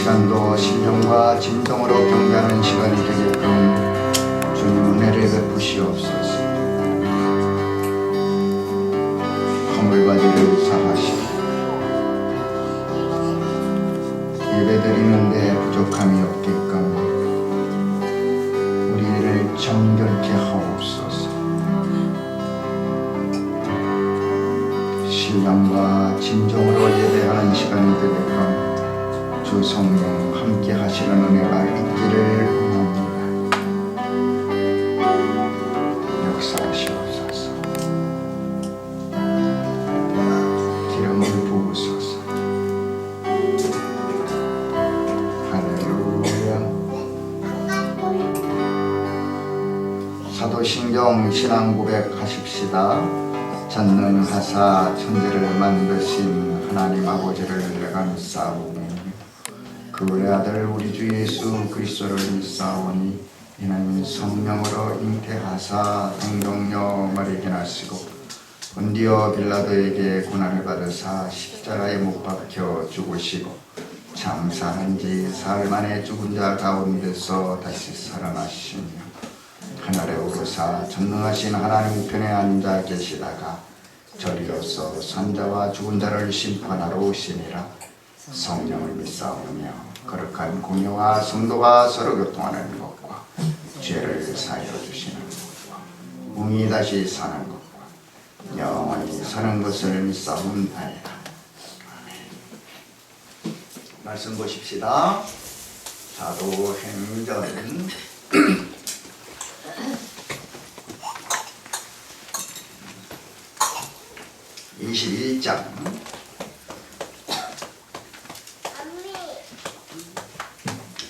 시간도 신령과 진정으로 경배하는 시간이 되게끔 주님 은혜를 베푸시옵소서. 허물바지를 사하시고 예배드리는데 부족함이 없게끔 우리를 정결케 하옵소서. 신령과 진정으로 예배하는 시간이 되게끔 주 성령 함께 하시는 은혜가 있기를 원합니다. 역사하시옵소서. 기름을 부으소서. 할렐루야. 사도신경 신앙 고백하십시다. 전능하사 천지를 만드신 하나님 아버지를 내가 믿사오니 그 외아들 우리 주 예수 그리스도를 믿사오니 이는 성령으로 잉태하사 동정녀 마리아에게 나시고 본디오 빌라도에게 고난을 받으사 십자가에 못 박혀 죽으시고 장사한 지 사흘 만에 죽은 자 가운데서 다시 살아나시며 하늘에 오르사 전능하신 하나님 우편에 앉아 계시다가 저리로서 산자와 죽은 자를 심판하러 오시니라. 성령을 믿사오며 거룩한 공유와 성도가 서로 교통하는 것과 죄를 사하여 주시는 것과 몸이 다시 사는 것과 영원히 사는 것을 믿사옵나이다. 말씀 보십시다. 사도행전 21장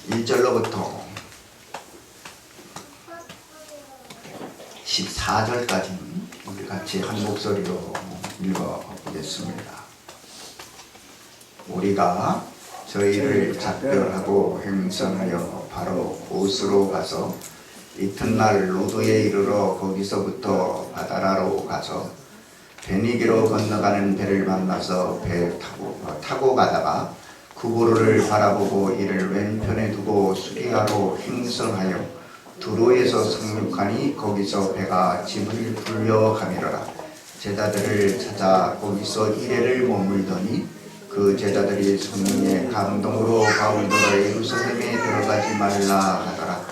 1절로부터 14절까지 우리 같이 한 목소리로 읽어보겠습니다. 우리가 저희를 작별하고 행선하여 바로 곳으로 가서 이튿날 로도에 이르러 거기서부터 바다라로 가서 베니게로 건너가는 배를 만나서 배 타고 가다가 구부로를 바라보고 이를 왼편에 두고 수리아로 행선하여 두로에서 상륙하니 거기서 배가 짐을 불려가미러라. 제자들을 찾아 거기서 이래를 머물더니 그 제자들이 성령의 감동으로 바울더러 예루살렘에 들어가지 말라 하더라.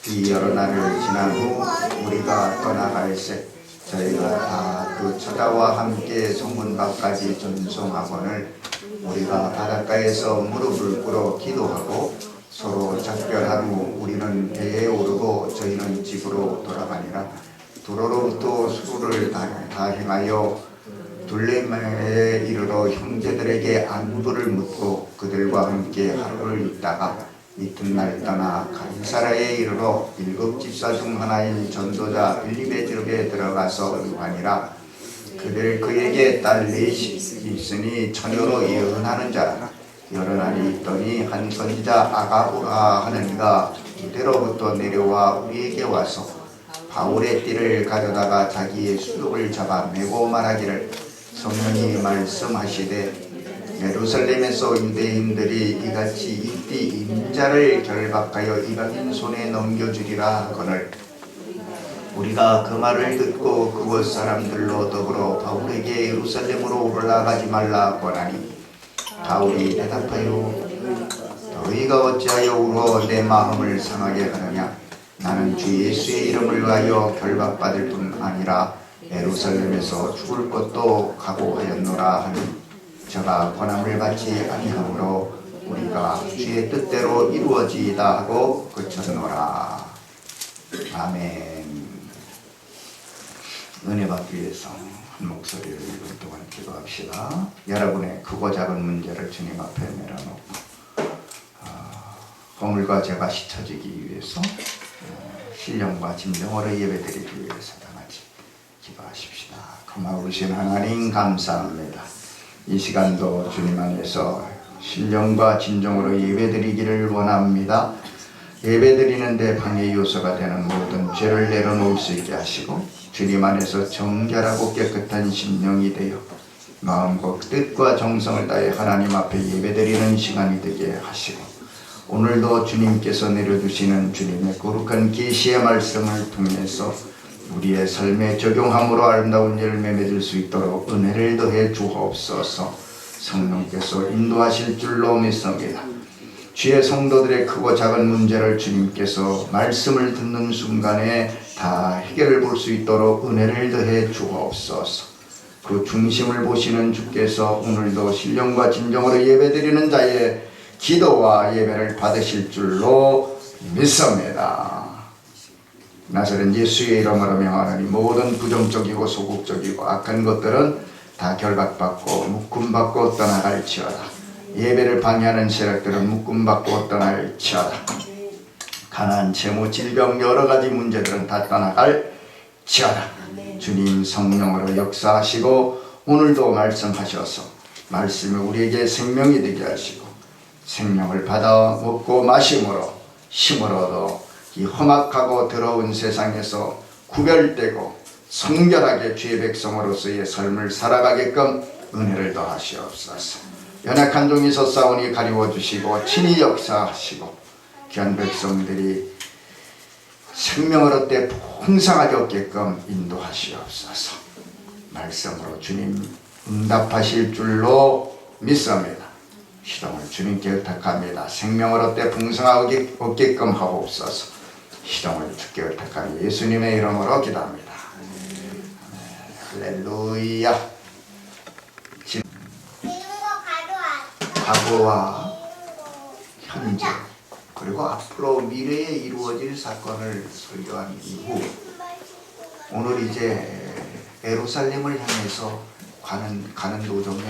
이 여러 날을 지난 후 우리가 떠나갈새 저희가 다 그 처자와 함께 성문 밖까지 전송하거늘 우리가 바닷가에서 무릎을 꿇어 기도하고 서로 작별한 후 우리는 배에 오르고 저희는 집으로 돌아가니라. 두로로부터 수로를 다 행하여 둘레마에 이르러 형제들에게 안부를 묻고 그들과 함께 하루를 있다가 이튿날 떠나 가이사라에 이르러 7 집사 중 하나인 전도자 빌립의 집에 들어가서 유하니라. 그에게 딸 넷이 있으니 처녀로 예언하는 자라. 여러 날이 있더니 한 선지자 아가보라 하는 이가 유대로부터 내려와 우리에게 와서 바울의 띠를 가져다가 자기의 수족을 잡아 메고 말하기를 성령이 말씀하시되 예루살렘에서 유대인들이 이같이 이 띠 임자를 결박하여 이방인 손에 넘겨주리라 하거늘 우리가 그 말을 듣고 그곳 사람들로 더불어 바울에게 예루살렘으로 올라가지 말라 권하니 바울이 대답하여 너희가 어찌하여 울어 내 마음을 상하게 하느냐. 나는 주 예수의 이름을 위하여 결박받을 뿐 아니라 예루살렘에서 죽을 것도 각오하였노라 하니 저가 권함을 받지 아니하므로 우리가 주의 뜻대로 이루어지이다 하고 그쳤노라. 아멘. 은혜 받기 위해서 한 목소리를 1분 동안 기도합시다. 여러분의 크고 작은 문제를 주님 앞에 내려놓고 허물과 죄가 씻어지기 위해서 신령과 진정으로 예배드리기 위해서 다 같이 기도하십시다. 고마우신 하나님 감사합니다. 이 시간도 주님 안에서 신령과 진정으로 예배드리기를 원합니다. 예배드리는데 방해 요소가 되는 모든 죄를 내려놓을 수 있게 하시고 주님 안에서 정결하고 깨끗한 심령이 되어 마음과 뜻과 정성을 다해 하나님 앞에 예배드리는 시간이 되게 하시고 오늘도 주님께서 내려주시는 주님의 거룩한 계시의 말씀을 통해서 우리의 삶에 적용함으로 아름다운 열매 맺을 수 있도록 은혜를 더해 주옵소서. 성령께서 인도하실 줄로 믿습니다. 주의 성도들의 크고 작은 문제를 주님께서 말씀을 듣는 순간에 다 해결을 볼 수 있도록 은혜를 더해 주옵소서. 그 중심을 보시는 주께서 오늘도 신령과 진정으로 예배드리는 자의 기도와 예배를 받으실 줄로 믿습니다. 나사렛 예수의 이름으로 명하노니 모든 부정적이고 소극적이고 악한 것들은 다 결박받고 묶음받고 떠나갈지어다. 예배를 방해하는 세력들은 묶음받고 떠날지어다. 가난, 재무, 질병 여러 가지 문제들은 다 떠나갈지어다. 주님 성령으로 역사하시고 오늘도 말씀하셔서 말씀이 우리에게 생명이 되게 하시고 생명을 받아 먹고 마심으로 힘을 얻어 이 험악하고 더러운 세상에서 구별되고 성결하게 주의 백성으로서의 삶을 살아가게끔 은혜를 더하시옵소서. 연약한 종이 섰사오니 가리워주시고 친히 역사하시고 귀한 백성들이 생명을 얻되 풍성하게 얻게끔 인도하시옵소서. 말씀으로 주님 응답하실 줄로 믿습니다. 시동을 주님께 의탁합니다. 생명을 얻되 풍성하게 얻게끔 하옵소서. 시동을 주께 의탁하며 예수님의 이름으로 기도합니다. 할렐루야. 과거와 현재 그리고 앞으로 미래에 이루어질 사건을 설교한 이후 오늘 이제 예루살렘을 향해서 가는 도중에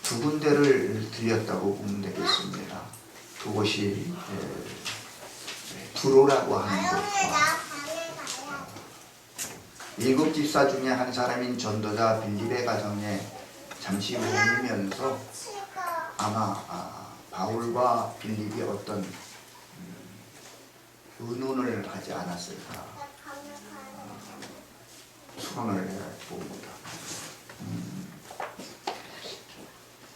두 군데를 들렸다고 보면 되겠습니다. 그곳이 두로라고 하는 곳과 일곱 집사 중에 한 사람인 전도자 빌립의 가정에 잠시 머물면서 아마 바울과 빌립이 어떤 의논을 하지 않았을까 추론을 해봅니다.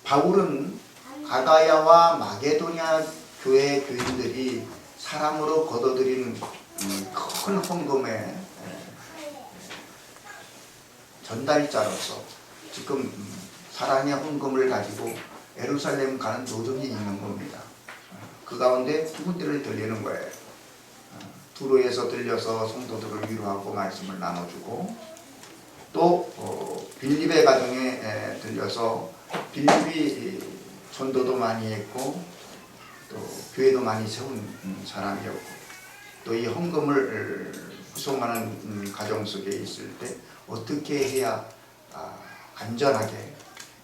바울은 아가야와 마게도냐 교회 교인들이 사람으로 거둬들인 큰 헌금의 전달자로서 지금 사랑의 헌금을 가지고 예루살렘 가는 도중에 있는 겁니다. 그 가운데 두 군데를 들리는 거예요. 두로에서 들려서 성도들을 위로하고 말씀을 나눠주고 또 빌립의 가정에 들려서 빌립이 전도도 많이 했고 또 교회도 많이 세운 사람이었고 또 이 헌금을 후송하는 가정 속에 있을 때 어떻게 해야 안전하게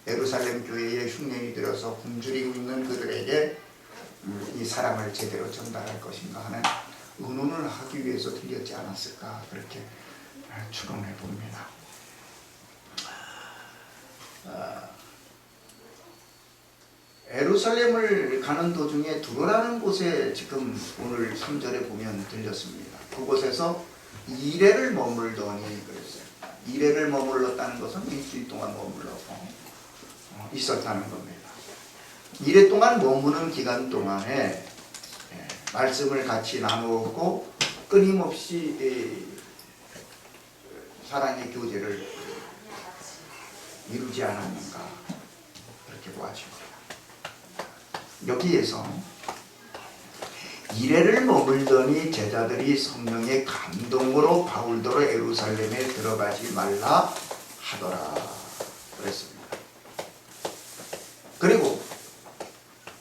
예루살렘 교회에 흉년이 들어서 굶주리고 있는 그들에게 이 사랑을 제대로 전달할 것인가 하는 의논을 하기 위해서 들렸지 않았을까 그렇게 추론해 봅니다. 예루살렘을 가는 도중에 두로라는 곳에 지금 오늘 3절에 보면 들렸습니다. 그곳에서 2일을 머물더니 그랬어요. 2일을 머물렀다는 것은 일주일 동안 머물렀고 있었다는 겁니다. 2일 동안 머무는 기간 동안에 말씀을 같이 나누었고 끊임없이 사랑의 교제를 이루지 않았는가 그렇게 보아집니다. 여기에서 이레를 머물더니 제자들이 성령의 감동으로 바울더러 예루살렘에 들어가지 말라 하더라 그랬습니다. 그리고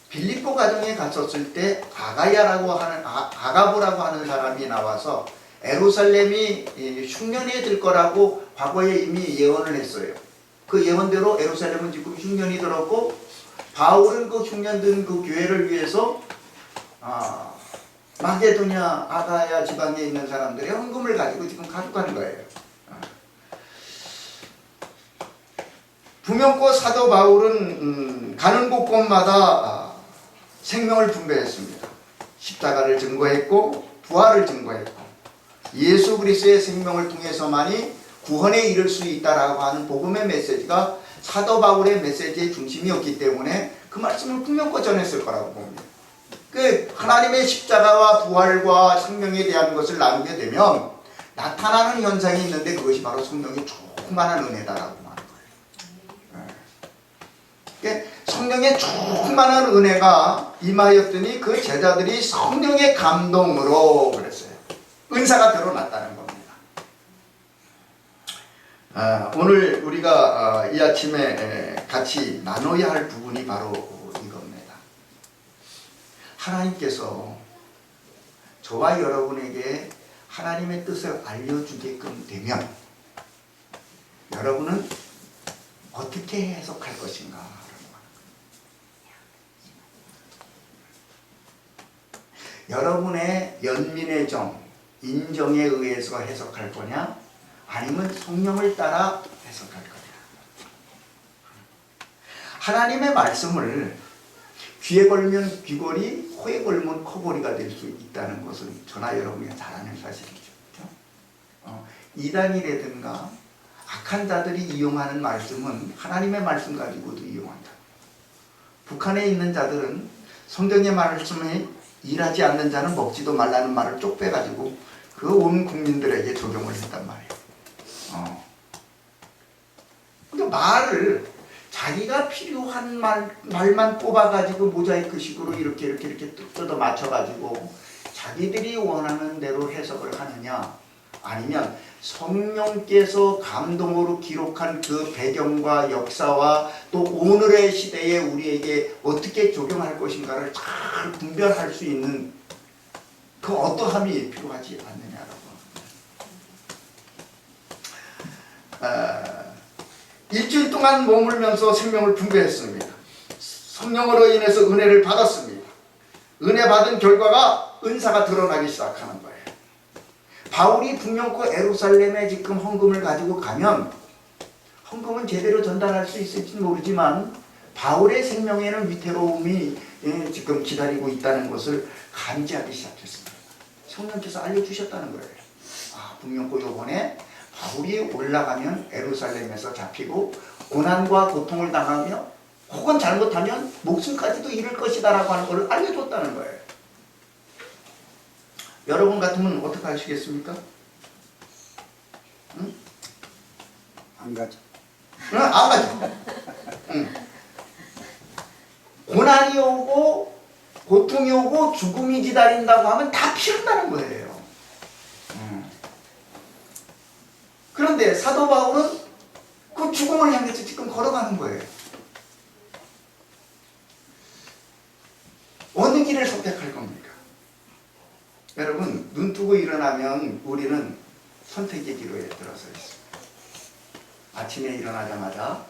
빌립보 가정에 갔었을 때 아가부라고 하는 사람이 나와서 예루살렘이 흉년이 들 거라고 과거에 이미 예언을 했어요. 그 예언대로 예루살렘은 지금 흉년이 들었고 바울은 그 흉년 든 그 교회를 위해서 마게도냐 아가야 지방에 있는 사람들의 헌금을 가지고 지금 가져가는 거예요. 부명고 사도 바울은 가는 곳곳마다 생명을 분배했습니다. 십자가를 증거했고 부활을 증거했고 예수 그리스도의 생명을 통해서만이 구원에 이를 수 있다라고 하는 복음의 메시지가 사도 바울의 메시지의 중심이었기 때문에 그 말씀을 분명히 전했을 거라고 봅니다. 그 하나님의 십자가와 부활과 생명에 대한 것을 나누게 되면 나타나는 현상이 있는데 그것이 바로 성령의 충만한 은혜다라고 말하는 거예요. 성령의 충만한 은혜가 임하였더니 그 제자들이 성령의 감동으로 그랬어요. 은사가 드러났다는 겁니다. 오늘 우리가 이 아침에 같이 나눠야 할 부분이 바로 이겁니다. 하나님께서 저와 여러분에게 하나님의 뜻을 알려주게끔 되면 여러분은 어떻게 해석할 것인가? 여러분의 연민의 정, 인정에 의해서 해석할 거냐? 아니면 성령을 따라 해석할 거냐? 하나님의 말씀을 귀에 걸면 귀걸이, 코에 걸면 코걸이가 될 수 있다는 것은 저나 여러분이 잘 아는 사실이죠. 그렇죠? 이단이라든가 악한 자들이 이용하는 말씀은 하나님의 말씀 가지고도 이용한다. 북한에 있는 자들은 성경의 말씀에 일하지 않는 자는 먹지도 말라는 말을 쪽 빼가지고 그 온 국민들에게 적용을 했단 말이에요. 그러니까 말을 자기가 필요한 말만 뽑아가지고 모자이크식으로 이렇게 뜯어 맞춰가지고 자기들이 원하는 대로 해석을 하느냐, 아니면 성령께서 감동으로 기록한 그 배경과 역사와 또 오늘의 시대에 우리에게 어떻게 적용할 것인가를 잘 분별할 수 있는 그 어떠함이 필요하지 않느냐라고. 일주일 동안 머물면서 생명을 분배했습니다. 성령으로 인해서 은혜를 받았습니다. 은혜 받은 결과가 은사가 드러나기 시작하는 거예요. 바울이 분명코 예루살렘에 지금 헌금을 가지고 가면 헌금은 제대로 전달할 수 있을지 모르지만 바울의 생명에는 위태로움이 지금 기다리고 있다는 것을 감지하기 시작했습니다. 성령께서 알려주셨다는 거예요. 분명코 요번에 바울이 올라가면 예루살렘에서 잡히고 고난과 고통을 당하며 혹은 잘못하면 목숨까지도 잃을 것이다 라고 하는 것을 알려줬다는 거예요. 여러분 같으면 어떻게 하시겠습니까? 응? 안 가죠. 응, 안 가죠. 응. 고난이 오고 고통이 오고 죽음이 기다린다고 하면 다 피한다는 거예요. 그런데 사도 바울은 그 죽음을 향해서 지금 걸어가는 거예요. 어느 길을 선택할 겁니까? 여러분, 눈 뜨고 일어나면 우리는 선택의 기로에 들어서 있습니다. 아침에 일어나자마자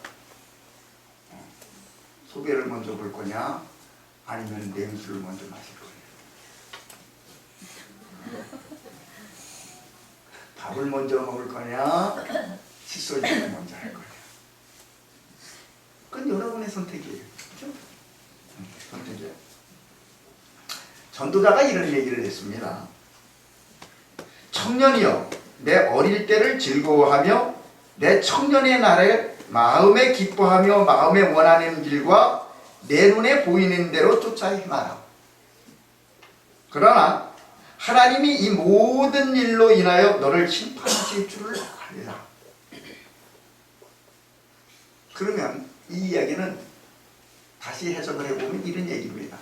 소변을 먼저 볼 거냐, 아니면 냉수를 먼저 마실 거냐, 밥을 먼저 먹을 거냐, 칫솔질을 먼저 할 거냐. 그건 여러분의 선택이에요. 그렇죠? 선택이에요. 전도자가 이런 얘기를 했습니다. 청년이여, 내 어릴 때를 즐거워하며 내 청년의 날에 마음에 기뻐하며 마음에 원하는 길과 내 눈에 보이는 대로 쫓아 행하라. 그러나 하나님이 이 모든 일로 인하여 너를 심판하실 줄을 알라. 그러면 이 이야기는 다시 해석을 해보면 이런 얘기입니다.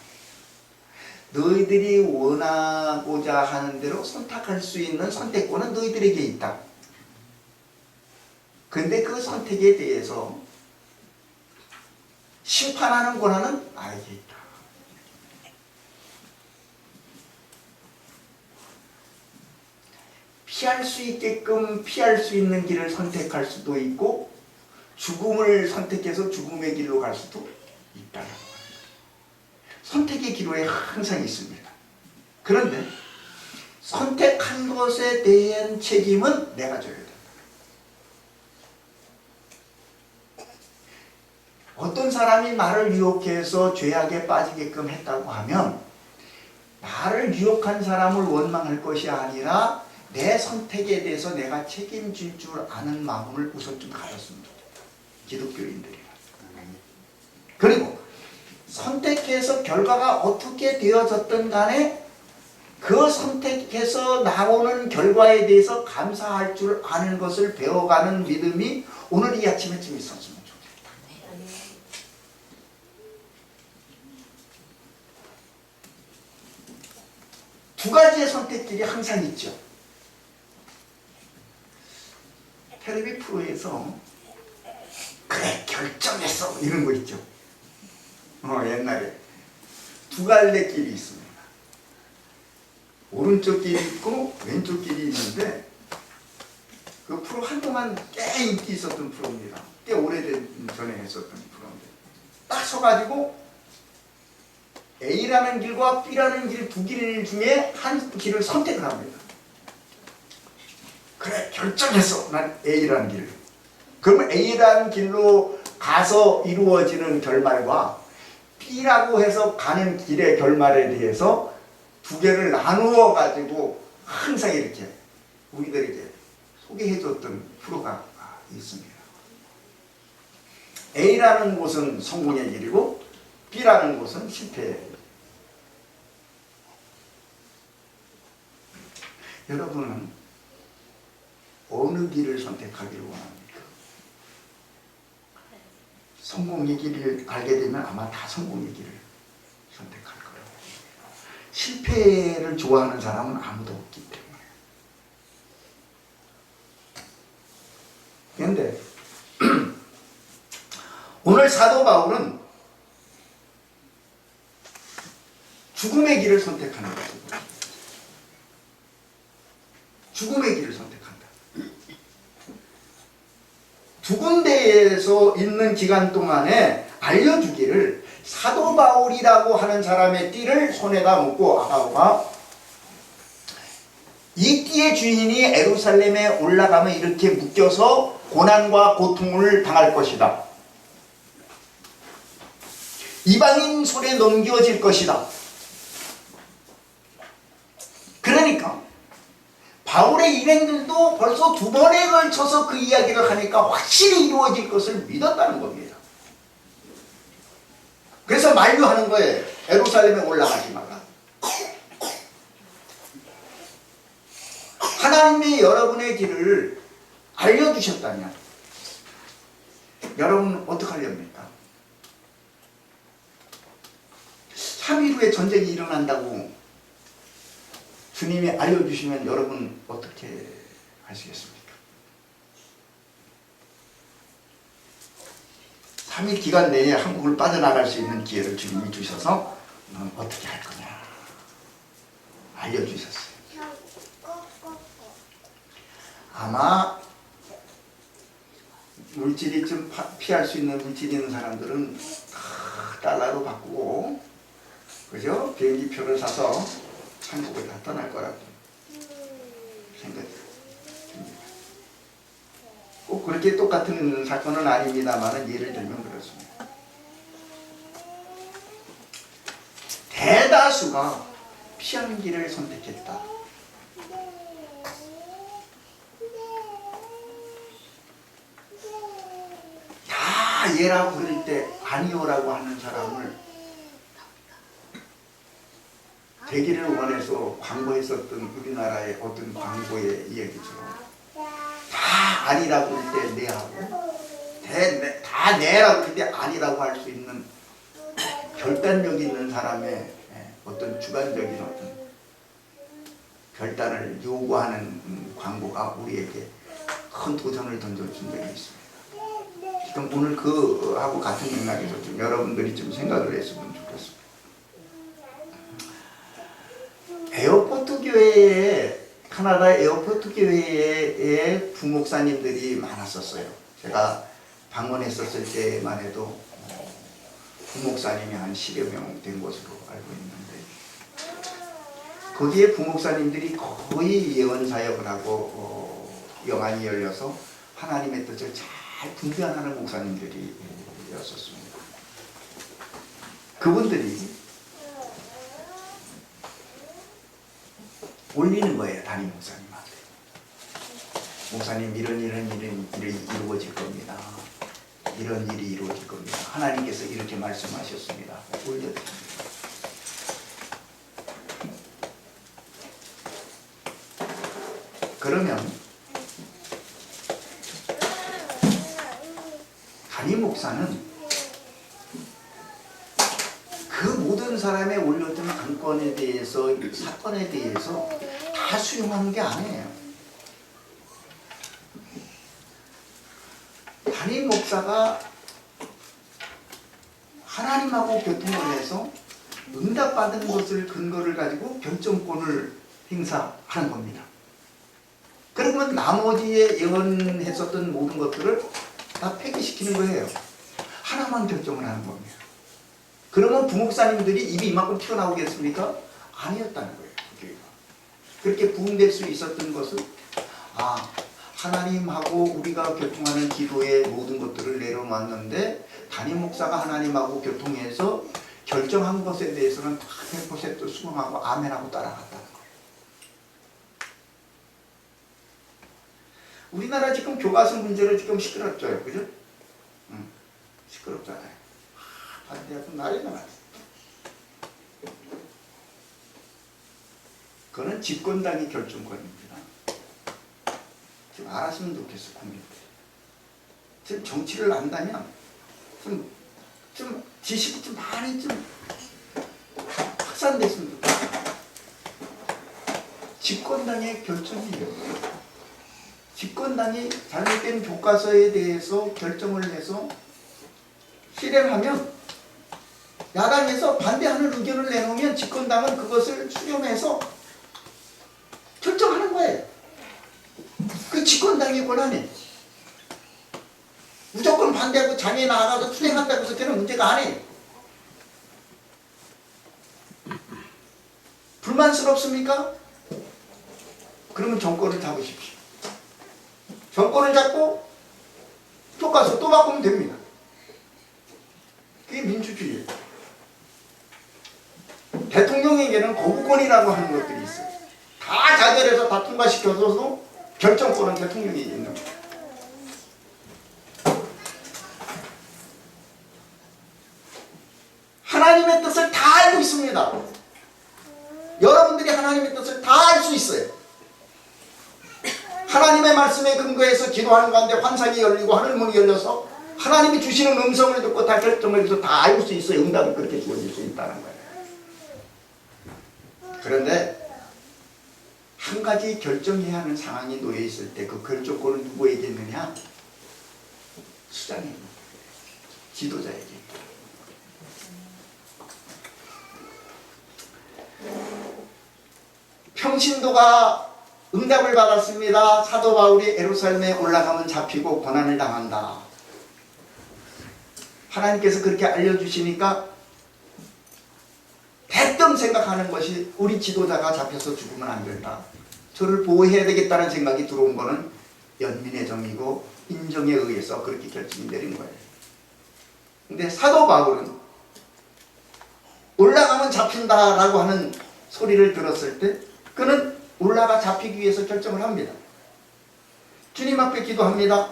너희들이 원하고자 하는 대로 선택할 수 있는 선택권은 너희들에게 있다. 근데 그 선택에 대해서 심판하는 권한은 나에게 있다. 피할 수 있게끔 피할 수 있는 길을 선택할 수도 있고 죽음을 선택해서 죽음의 길로 갈 수도 있다는 거예요. 선택의 기로에 항상 있습니다. 그런데 선택한 것에 대한 책임은 내가 져야 된다. 어떤 사람이 나를 유혹해서 죄악에 빠지게끔 했다고 하면 나를 유혹한 사람을 원망할 것이 아니라 내 선택에 대해서 내가 책임질 줄 아는 마음을 우선 좀 가졌으면 좋겠다. 기독교인들이라. 그리고 선택해서 결과가 어떻게 되어졌든 간에 그 선택해서 나오는 결과에 대해서 감사할 줄 아는 것을 배워가는 믿음이 오늘 이 아침에 좀 있었으면 좋겠다. 두 가지의 선택들이 항상 있죠. 텔레비 프로에서 그래 결정했어 이런 거 있죠. 옛날에 두 갈래 길이 있습니다. 오른쪽 길이 있고 왼쪽 길이 있는데 그 프로 한동안 꽤 인기 있었던 프로입니다. 꽤 오래된 전에 했었던 프로인데 딱 서가지고 A라는 길과 B라는 길 두 길 중에 한 길을 선택을 합니다. 그래 결정했어 난 A라는 길. 그러면 A라는 길로 가서 이루어지는 결말과 B라고 해서 가는 길의 결말에 대해서 두 개를 나누어 가지고 항상 이렇게 우리들에게 소개해줬던 프로가 있습니다. A라는 곳은 성공의 길이고 B라는 곳은 실패의 길. 여러분은 어느 길을 선택하기를 원합니까? 성공의 길을 알게 되면 아마 다 성공의 길을 선택할 거예요. 실패를 좋아하는 사람은 아무도 없기 때문에. 그런데 오늘 사도 바울은 죽음의 길을 선택하는 것입니다. 죽음의 길을 선택한다. 두 군데에서 있는 기간 동안에 알려주기를 사도 바울이라고 하는 사람의 띠를 손에다 묶고 아가오가 이 띠의 주인이 예루살렘에 올라가면 이렇게 묶여서 고난과 고통을 당할 것이다. 이방인 손에 넘겨질 것이다. 그러니까 바울의 일행들도 벌써 두 번에 걸쳐서 그 이야기를 하니까 확실히 이루어질 것을 믿었다는 겁니다. 그래서 만류하는 거예요. 예루살렘에 올라가지 마라. 하나님이 여러분의 길을 알려주셨다면 여러분은 어떻게 하렵니까? 3일 후에 전쟁이 일어난다고 주님이 알려주시면 여러분 어떻게 하시겠습니까? 3일 기간 내에 한국을 빠져나갈 수 있는 기회를 주님이 주셔서 넌 어떻게 할 거냐 알려주셨어요. 아마 물질이 좀 피할 수 있는 물질이 있는 사람들은 달러로 바꾸고 그죠? 비행기표를 사서 한국을 다 떠날 거라고 생각이 듭니다. 꼭 그렇게 똑같은 사건은 아닙니다만 예를 들면 그렇습니다. 대다수가 피하는 길을 선택했다. 다 예라고 그럴 때 아니오라고 하는 사람을 되기를 원해서 광고했었던 우리나라의 어떤 광고의 이야기처럼 다 아니라고 할 때 네하고 다 네라고 할 때 아니라고 할 수 있는 결단력 있는 사람의 어떤 주관적인 어떤 결단을 요구하는 광고가 우리에게 큰 도전을 던져준 적이 있습니다. 그럼 오늘 그하고 같은 맥락에서 좀 여러분들이 좀 생각을 했으면 좋겠습니다. 에어포트 교회에 캐나다 에어포트 교회에 부목사님들이 많았었어요. 제가 방문했었을 때만 해도 부목사님이 한 10여 명 된 것으로 알고 있는데 거기에 부목사님들이 거의 예언 사역을 하고 영안이 열려서 하나님의 뜻을 잘 분별하는 목사님들이었었습니다. 그분들이 올리는 거예요. 담임 목사님한테. 목사님 이런 일이 이루어질 겁니다. 이런 일이 이루어질 겁니다. 하나님께서 이렇게 말씀하셨습니다. 올려드립니다. 그러면 담임 목사는 그 모든 사람의 올려둔 안건에 대해서, 사건에 대해서 다 수용하는 게 아니에요. 담임 목사가 하나님하고 교통을 해서 응답받은 것을 근거를 가지고 결정권을 행사하는 겁니다. 그러면 나머지에 예언했었던 모든 것들을 다 폐기시키는 거예요. 하나만 결정을 하는 겁니다. 그러면 부목사님들이 입이 이만큼 튀어나오겠습니까? 아니었다는 거예요. 그렇게 부흥될 수 있었던 것은 하나님하고 우리가 교통하는 기도의 모든 것들을 내려놨는데 담임 목사가 하나님하고 교통해서 결정한 것에 대해서는 다 100% 수긍하고 아멘하고 따라갔다는 거예요. 우리나라 지금 교과서 문제로 지금 시끄럽죠, 그죠? 시끄럽잖아요. 반대하고 난리가 났어요. 그거는 집권당의 결정권입니다. 좀 알았으면 좋겠어, 국민들. 지금 정치를 안다면 좀 지식이 좀 많이 좀 확산됐으면 좋겠어. 집권당의 결정이에요. 집권당이 잘못된 교과서에 대해서 결정을 해서 실행하면 야당에서 반대하는 의견을 내놓으면 집권당은 그것을 수렴해서 결정하는 거예요. 그 집권당의 권한이 무조건 반대하고 장에 나가서 투쟁한다고 해서 그는 문제가 아니에요. 불만스럽습니까? 그러면 정권을 잡으십시오. 정권을 잡고 교과서 또 바꾸면 됩니다. 그게 민주주의예요. 대통령에게는 거부권이라고 하는 것들이 있어요. 다 자결해서 다 통과시켜서도 결정권은 대통령이 있는 거예요. 하나님의 뜻을 다 알고 있습니다. 여러분들이 하나님의 뜻을 다 알 수 있어요. 하나님의 말씀에 근거해서 기도하는 가운데 환상이 열리고 하늘문이 열려서 하나님이 주시는 음성을 듣고 다 결정을 해서 다 알고 수 있어요. 응답이 그렇게 주어질 수 있다는 거예요. 그런데 한 가지 결정해야 하는 상황이 놓여 있을 때 그 결정권은 누구에게 있느냐? 수장에게, 지도자에게. 평신도가 응답을 받았습니다. 사도 바울이 예루살렘에 올라가면 잡히고 고난을 당한다. 하나님께서 그렇게 알려주시니까 대뜸 생각하는 것이 우리 지도자가 잡혀서 죽으면 안 된다. 저를 보호해야 되겠다는 생각이 들어온 거는 연민의 정이고 인정에 의해서 그렇게 결심이 내린 거예요. 근데 사도 바울은 올라가면 잡힌다라고 하는 소리를 들었을 때 그는 올라가 잡히기 위해서 결정을 합니다. 주님 앞에 기도합니다.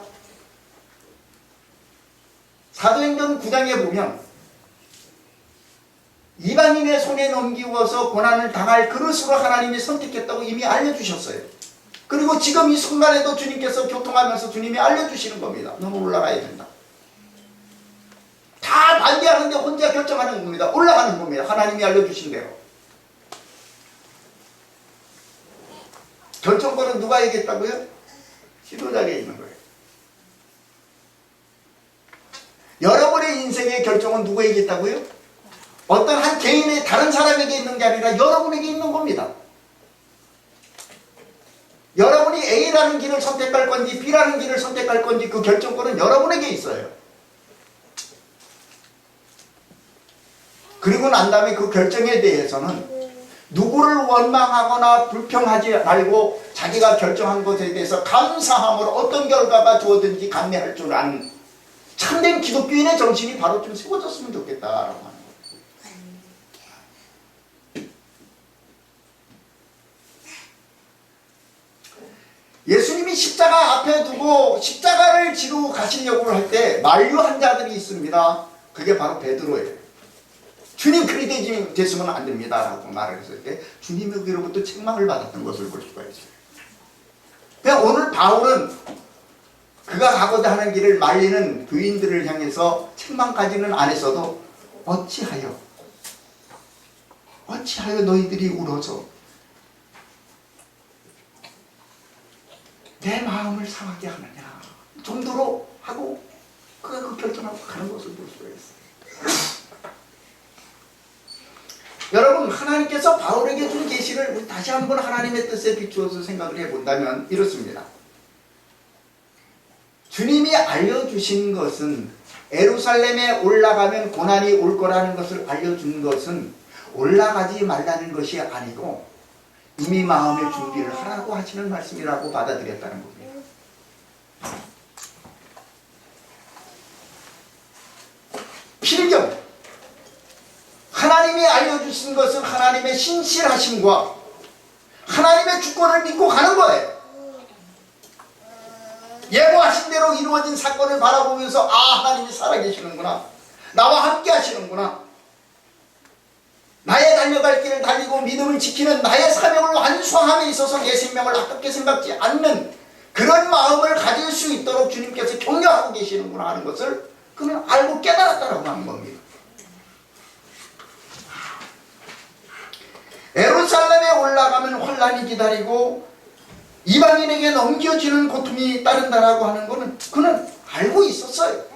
사도행전 9장에 보면 이방인의 손에 넘기워서 고난을 당할 그릇으로 하나님이 선택했다고 이미 알려주셨어요. 그리고 지금 이 순간에도 주님께서 교통하면서 주님이 알려주시는 겁니다. 너는 올라가야 된다. 다 반대하는데 혼자 결정하는 겁니다. 올라가는 겁니다. 하나님이 알려주신 대로. 결정권은 누가 얘기했다고요? 지도자에게 있는 거예요. 여러분의 인생의 결정은 누구에게 있다고요? 어떤 한 개인의 다른 사람에게 있는 게 아니라 여러분에게 있는 겁니다. 여러분이 A라는 길을 선택할 건지 B라는 길을 선택할 건지 그 결정권은 여러분에게 있어요. 그리고 난 다음에 그 결정에 대해서는 누구를 원망하거나 불평하지 말고 자기가 결정한 것에 대해서 감사함으로 어떤 결과가 주어든지 감내할 줄 아는 참된 기독교인의 정신이 바로 좀 세워졌으면 좋겠다라고 하는 거예요. 예수님이 십자가 앞에 두고 십자가를 지르고 가시려고 할 때 만류한 자들이 있습니다. 그게 바로 베드로예요. 주님 그리 되시면 안 됩니다 라고 말을 했을 때 주님의 그로부터 책망을 받았던 것을 볼 수가 있어요. 그냥 오늘 바울은 그가 가고자 하는 길을 말리는 교인들을 향해서 책망까지는 안 했어도 어찌하여 너희들이 울어서 내 마음을 상하게 하느냐 정도로 하고 그가 그 결정하고 가는 것을 볼 수가 있어요. 여러분, 하나님께서 바울에게 준 계시를 우리 다시 한번 하나님의 뜻에 비추어서 생각을 해본다면 이렇습니다. 주님이 알려주신 것은 예루살렘에 올라가면 고난이 올 거라는 것을 알려준 것은 올라가지 말라는 것이 아니고 이미 마음의 준비를 하라고 하시는 말씀이라고 받아들였다는 겁니다. 필경 하나님이 알려주신 것은 하나님의 신실하심과 하나님의 주권을 믿고 가는 거예요. 예고하신 대로 이루어진 사건을 바라보면서 하나님이 살아계시는구나, 나와 함께 하시는구나, 나의 달려갈 길을 달리고 믿음을 지키는 나의 사명을 완수함에 있어서 내 생명을 아깝게 생각지 않는 그런 마음을 가질 수 있도록 주님께서 격려하고 계시는구나 하는 것을 그는 알고 깨달았다라고 하는 겁니다. 예루살렘에 올라가면 혼란이 기다리고 이방인에게 넘겨지는 고통이 따른다라고 하는 것은 그는 알고 있었어요.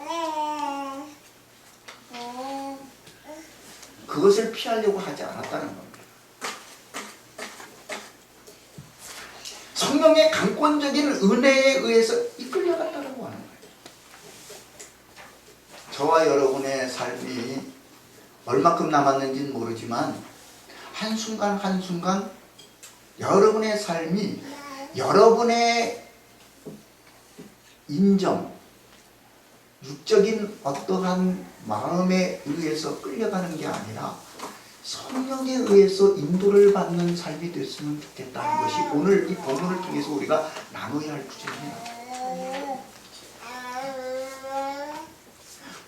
그것을 피하려고 하지 않았다는 겁니다. 성령의 강권적인 은혜에 의해서 이끌려갔다고 하는 거예요. 저와 여러분의 삶이 얼마큼 남았는지는 모르지만 한순간 한순간 여러분의 삶이 여러분의 인정, 육적인 어떠한 마음에 의해서 끌려가는 게 아니라 성령에 의해서 인도를 받는 삶이 됐으면 좋겠다는 것이 오늘 이 본문을 통해서 우리가 나눠야 할 주제입니다.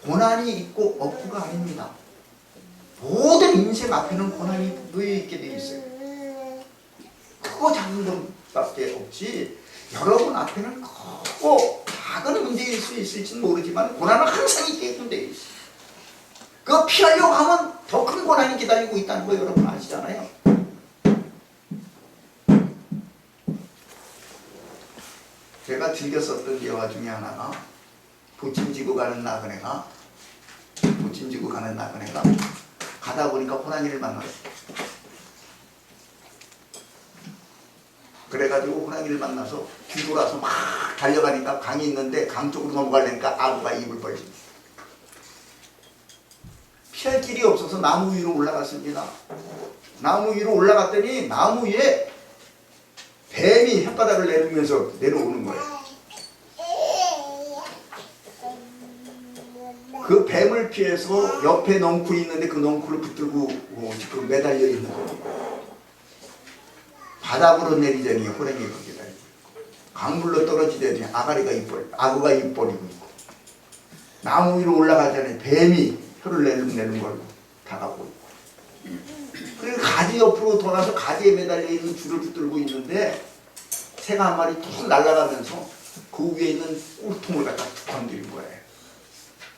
고난이 있고 없고가 아닙니다. 모든 인생 앞에는 고난이 놓여 있게 되어 있어요. 크고 작은 것밖에 없지 여러분 앞에는 크고 작은 문제일 수 있을지는 모르지만 고난은 항상 있게 되어 있어요. 그거 피하려고 하면 더 큰 고난이 기다리고 있다는 거 여러분 아시잖아요. 제가 즐겨 썼던 예화 중에 하나가 보침지고 가는 나그네가 가다 보니까 호랑이를 만났어요. 그래가지고 호랑이를 만나서 뒤돌아서 막 달려가니까 강이 있는데 강 쪽으로 넘어가려니까 악어가 입을 벌립니다. 피할 길이 없어서 나무 위로 올라갔습니다. 나무 위로 올라갔더니 나무 위에 뱀이 혓바닥을 내리면서 내려오는 거예요. 그 뱀을 피해서 옆에 넝쿨이 있는데 그 넝쿨을 붙들고 지금 매달려 있는 거예요. 바닥으로 내리더니 호랑이가 기다리고 있고, 강물로 떨어지더니 악어가 입 벌리고 있고, 나무 위로 올라가자니 뱀이 혀를 내는 걸로 다가오고 있고, 그리고 가지 옆으로 돌아서 가지에 매달려 있는 줄을 붙들고 있는데 새가 한 마리 툭 날아가면서 그 위에 있는 꿀통을 갖다 툭 건드린 거예요.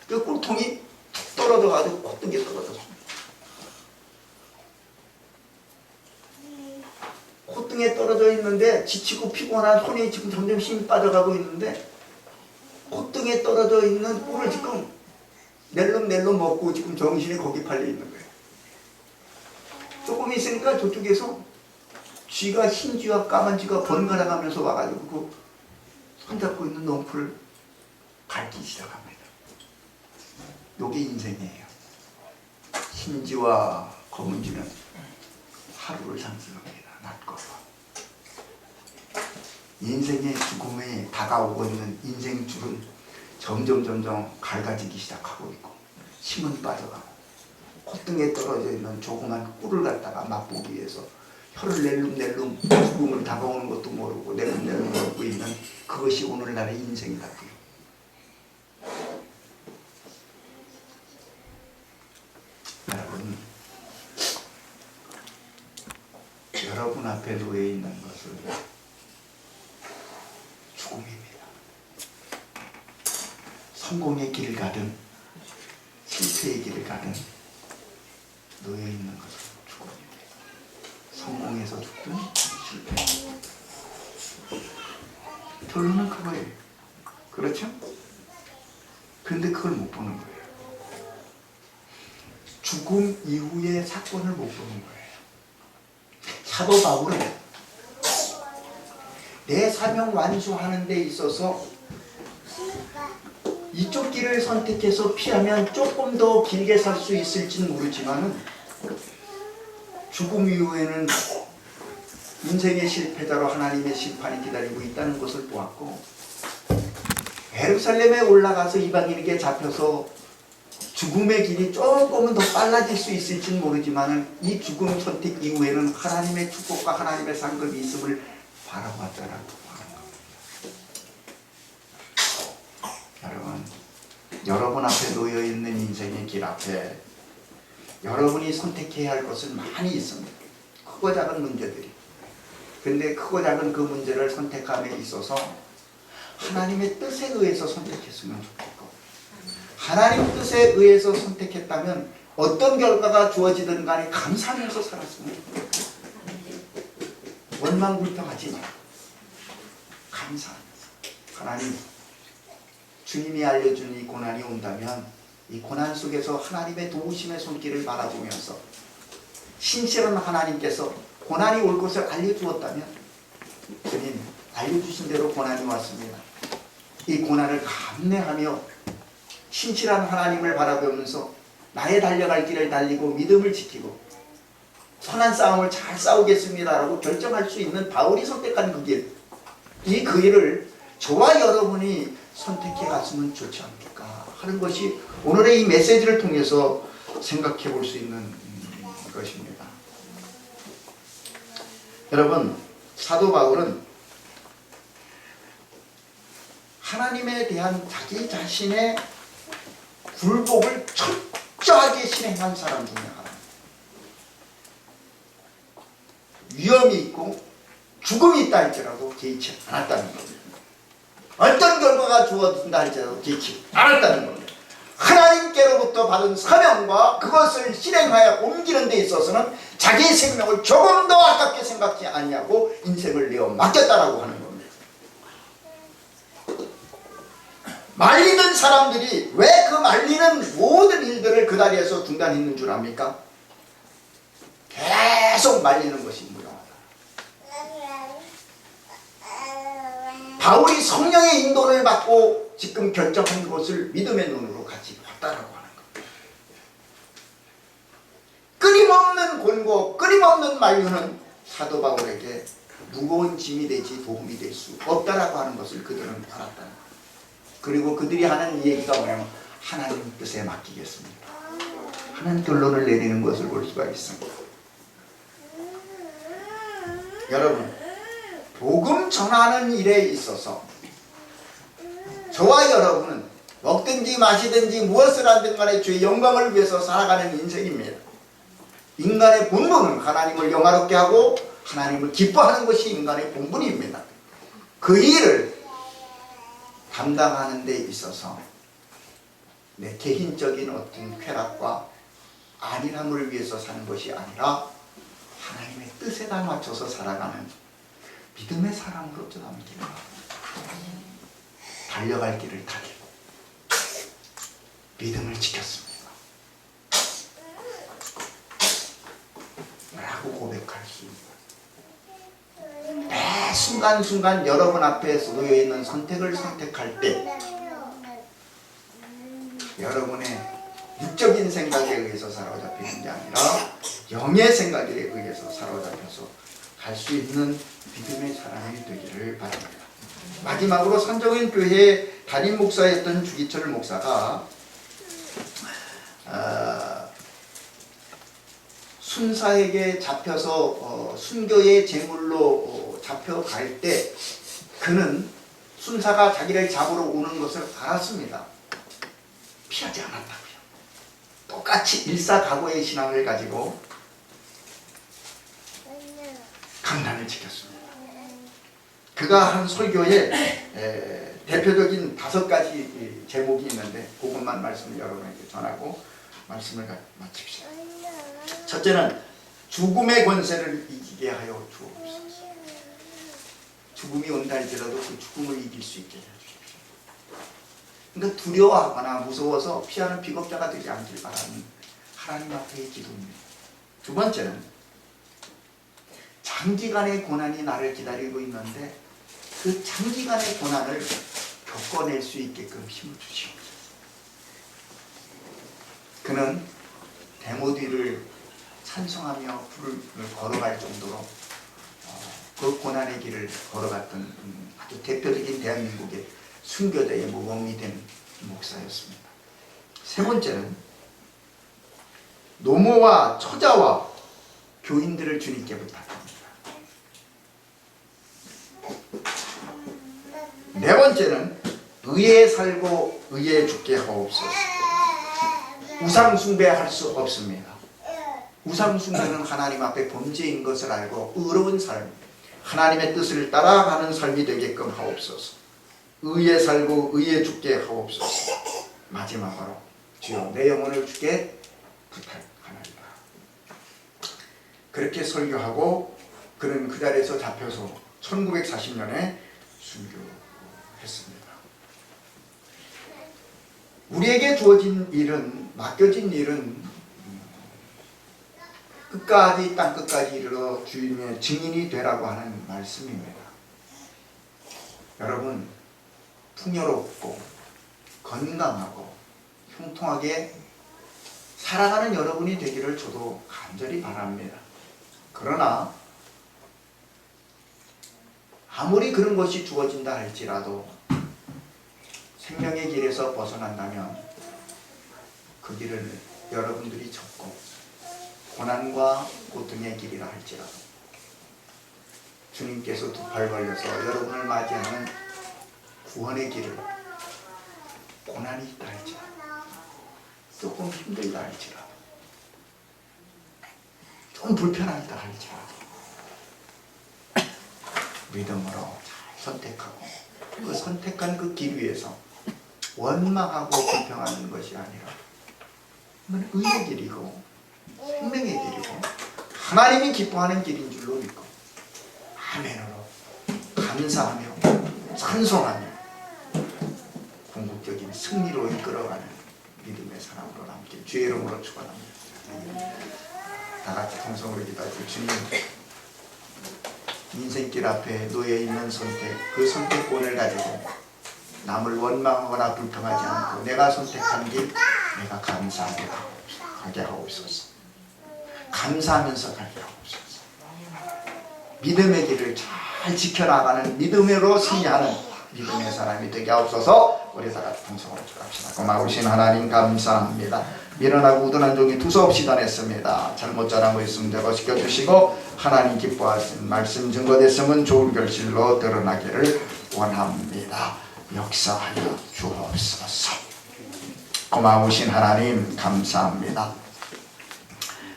그 꿀통이 툭 떨어져가지고 콧등에 떨어졌습니다. 콧등에 떨어져 있는데 지치고 피곤한 손이 지금 점점 힘이 빠져가고 있는데 콧등에 떨어져 있는 꿀을 지금 낼름낼름 먹고 지금 정신이 거기 팔려 있는 거예요. 조금 있으니까 저쪽에서 쥐가, 흰 쥐와 까만 쥐가 번갈아 가면서 와가지고 그 손잡고 있는 넝쿨을 밟기 시작합니다. 요게 인생이에요. 흰 쥐와 검은 쥐는 하루를 상징합니다. 낮과 밤. 인생의 죽음에 다가오고 있는 인생 줄은 점점 갈가지기 시작하고 있고 힘은 빠져가고 콧등에 떨어져 있는 조그만 꿀을 갖다가 맛보기 위해서 혀를 낼름낼름 죽음을 다가오는 것도 모르고 낼름낼름 걷고 있는 그것이 오늘날의 인생이다. 여러분, 여러분 앞에 놓여 있는 것은 죽음입니다. 성공의 길을 가든 실패의 길을 가든 놓여 있는 것은 죽음입니다. 성공해서 죽든 실패. 결론은 그거예요. 그렇죠? 근데 그걸 못 보는 거예요. 죽음 이후의 사건을 못 보는 거예요. 사도 바울은 내 사명 완수하는 데 있어서 이쪽 길을 선택해서 피하면 조금 더 길게 살 수 있을지는 모르지만 죽음 이후에는 인생의 실패자로 하나님의 심판이 기다리고 있다는 것을 보았고, 예루살렘에 올라가서 이방인에게 잡혀서 죽음의 길이 조금은 더 빨라질 수 있을지는 모르지만 이 죽음 선택 이후에는 하나님의 축복과 하나님의 상급이 있음을 바라봤다라고 하는 겁니다. 여러분 앞에 놓여있는 인생의 길 앞에 여러분이 선택해야 할 것은 많이 있습니다. 크고 작은 문제들이. 근데 크고 작은 그 문제를 선택함에 있어서 하나님의 뜻에 의해서 선택했으면 좋겠고, 하나님 뜻에 의해서 선택했다면 어떤 결과가 주어지든 간에 감사하면서 살았으면 좋겠고, 원망불평하지 말고 감사하면서, 하나님 주님이 알려준 이 고난이 온다면 이 고난 속에서 하나님의 도우심의 손길을 바라보면서 신실한 하나님께서 고난이 올 것을 알려주었다면, 주님 알려주신 대로 고난이 왔습니다. 이 고난을 감내하며 신실한 하나님을 바라보면서 나의 달려갈 길을 달리고 믿음을 지키고 선한 싸움을 잘 싸우겠습니다라고 결정할 수 있는 바울이 선택한 그 길, 이 그 길을 저와 여러분이 선택해 갔으면 좋지 않을까 하는 것이 오늘의 이 메시지를 통해서 생각해 볼 수 있는 것입니다. 여러분, 사도 바울은 하나님에 대한 자기 자신의 굴복을 철저하게 실행한 사람 중에 하나. 위험이 있고 죽음이 있다 할지라도 개의치 않았다는 겁니다. 어떤 결과가 주어진다 할지라도 개의치 않았다는 겁니다. 하나님께로부터 받은 사명과 그것을 실행하여 옮기는 데 있어서는 자기의 생명을 조금 더 아깝게 생각지 않냐고 인생을 내어 맡겼다라고 하는 겁니다. 말리는 사람들이 왜 그 말리는 모든 일들을 그 자리에서 중단했는 줄 압니까? 계속 말리는 것이 무용하다. 바울이 성령의 인도를 받고 지금 결정한 것을 믿음의 눈으로 같이 봤다라고 하는 겁니다. 끊임없는 곤고, 끊임없는 만류는 사도 바울에게 무거운 짐이 되지 도움이 될 수 없다라고 하는 것을 그들은 알았다는 겁니다. 그리고 그들이 하는 얘기가 뭐냐면 하나님 뜻에 맡기겠습니다 하는 결론을 내리는 것을 볼 수가 있습니다. 여러분, 복음 전하는 일에 있어서 저와 여러분은 먹든지 마시든지 무엇을 하든 간에 주의 영광을 위해서 살아가는 인생입니다. 인간의 본분은 하나님을 영화롭게 하고 하나님을 기뻐하는 것이 인간의 본분입니다. 그 일을 담당하는 데 있어서 내 개인적인 어떤 쾌락과 안일함을 위해서 사는 것이 아니라 하나님의 뜻에다 맞춰서 살아가는 믿음의 사람으로 남기라. 달려갈 길을 달리고 믿음을 지켰습니다 라고 고백할 수 있는, 매 순간순간 여러분 앞에 놓여있는 선택을 선택할 때 여러분의 육적인 생각에 의해서 사로잡히는 게 아니라 영의 생각에 의해서 사로잡혀서 갈 수 있는 믿음의 사람이 되기를 바랍니다. 마지막으로 선정인 교회의 담임 목사였던 주기철 목사가 순사에게 잡혀서 순교의 제물로 잡혀갈 때 그는 순사가 자기를 잡으러 오는 것을 알았습니다. 피하지 않았다고요. 똑같이 일사각오의 신앙을 가지고 강단을 지켰습니다. 그가 한 설교에 대표적인 5가지 제목이 있는데 그것만 말씀을 여러분에게 전하고 말씀을 마칩시다. 첫째는 죽음의 권세를 이기게 하여 주옵소서. 죽음이 온다 할지라도 그 죽음을 이길 수 있게 해주십시오. 그러니까 두려워하거나 무서워서 피하는 비겁자가 되지 않길 바라는 하나님 앞의 기도입니다. 두 번째는 장기간의 고난이 나를 기다리고 있는데 그 장기간의 고난을 겪어낼 수 있게끔 힘을 주시옵소서. 그는 데모디를 찬송하며 불을 걸어갈 정도로 그 고난의 길을 걸어갔던 아주 대표적인 대한민국의 순교자의 모범이 된 목사였습니다. 세 번째는 노모와 처자와 교인들을 주님께 부탁합니다. 네 번째는 의에 살고 의에 죽게 하옵소서. 우상 숭배할 수 없습니다. 우상 숭배는 하나님 앞에 범죄인 것을 알고 의로운 삶, 하나님의 뜻을 따라가는 삶이 되게끔 하옵소서. 의에 살고 의에 죽게 하옵소서. 마지막으로 주여 내 영혼을 주께 부탁하나이다. 그렇게 설교하고 그는 그 자리에서 잡혀서 1940년에 순교했습니다. 우리에게 주어진 일은, 맡겨진 일은 끝까지 땅끝까지 이르러 주님의 증인이 되라고 하는 말씀입니다. 여러분 풍요롭고 건강하고 형통하게 살아가는 여러분이 되기를 저도 간절히 바랍니다. 그러나 아무리 그런 것이 주어진다 할지라도 생명의 길에서 벗어난다면 그 길을 여러분들이 접고 고난과 고통의 길이라 할지라도 주님께서 두 팔 벌려서 여러분을 맞이하는 구원의 길을 고난이 있다 할지라도 조금 힘들다 할지라도 좀 불편하다 할지라도 믿음으로 잘 선택하고 그 선택한 그 길 위에서 원망하고 불평하는 것이 아니라 이건 의의 길이고 생명의 길이고 하나님이 기뻐하는 길인 줄로 믿고 아멘으로 감사하며 찬송하며 궁극적인 승리로 이끌어가는 믿음의 사람으로 남길 주의 이름으로 축원합니다. 다같이 통성으로 기도하죠. 주님, 인생길 앞에 놓여있는 선택, 그 선택권을 가지고 남을 원망하거나 불평하지 않고 내가 선택한 길 내가 감사하게 하게 하옵소서. 감사하면서 가게 하옵소서. 믿음의 길을 잘 지켜나가는 믿음으로 승리하는 믿음의 사람이 되게 하옵소서. 우리 다 같이 통성으로 축원합시다. 고마우신 하나님 감사합니다. 미련하고 우둔한 종이 두서없이 다녔습니다. 잘못 잘한 거 있으면 제거시켜 주시고 하나님 기뻐하신 말씀 증거됐으면 좋은 결실로 드러나기를 원합니다. 역사하여 주옵소서. 고마우신 하나님 감사합니다.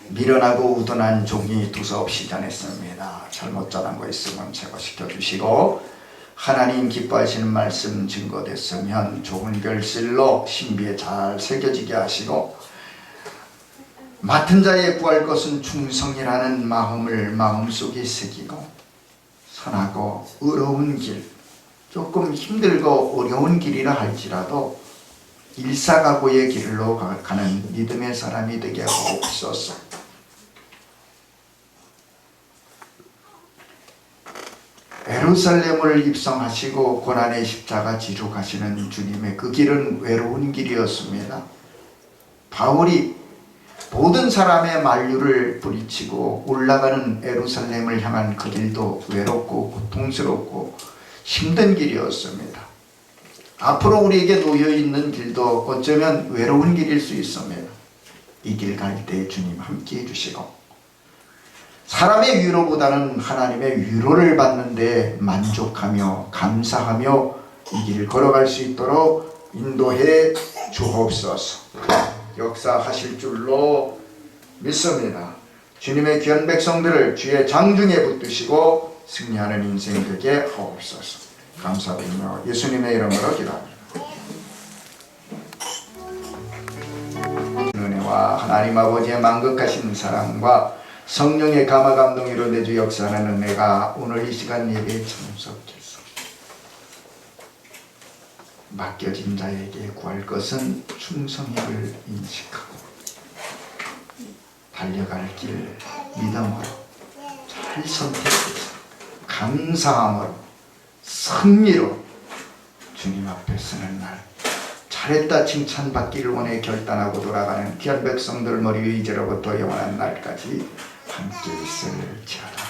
미련하고 우둔한 종이 두서없이 다녔습니다. 잘못 잘한 거 있으면 제거시켜 주시고 하나님 기뻐하시는 말씀 증거됐으면 좋은 결실로 신비에 잘 새겨지게 하시고 맡은 자에 구할 것은 충성이라는 마음을 마음속에 새기고 선하고 의로운 길, 조금 힘들고 어려운 길이라 할지라도 일사각오의 길로 가는 믿음의 사람이 되게 하옵소서. 예루살렘을 입성하시고 고난의 십자가 지러 가시는 주님의 그 길은 외로운 길이었습니다. 바울이 모든 사람의 만류를 부리치고 올라가는 예루살렘을 향한 그 길도 외롭고 고통스럽고 힘든 길이었습니다. 앞으로 우리에게 놓여있는 길도 어쩌면 외로운 길일 수 있습니다. 이 길 갈 때 주님 함께 해주시고 사람의 위로보다는 하나님의 위로를 받는데 만족하며 감사하며 이 길을 걸어갈 수 있도록 인도해 주옵소서. 역사하실 줄로 믿습니다. 주님의 귀한 백성들을 주의 장중에 붙드시고 승리하는 인생 되게 하옵소서. 감사드리며 예수님의 이름으로 기도합니다. 은혜와 하나님 아버지의 만극하신 사랑과 성령의 감화 감동으로 내주 역사하는 은혜가 오늘 이 시간 예배에 참석해서 맡겨진 자에게 구할 것은 충성임을 인식하고 달려갈 길 믿음으로 잘 선택해서 감사함으로 승리로 주님 앞에 서는 날 잘했다 칭찬받기를 원해 결단하고 돌아가는 귀한 백성들 머리 위 이제로부터 영원한 날까지 함께 있을지어다.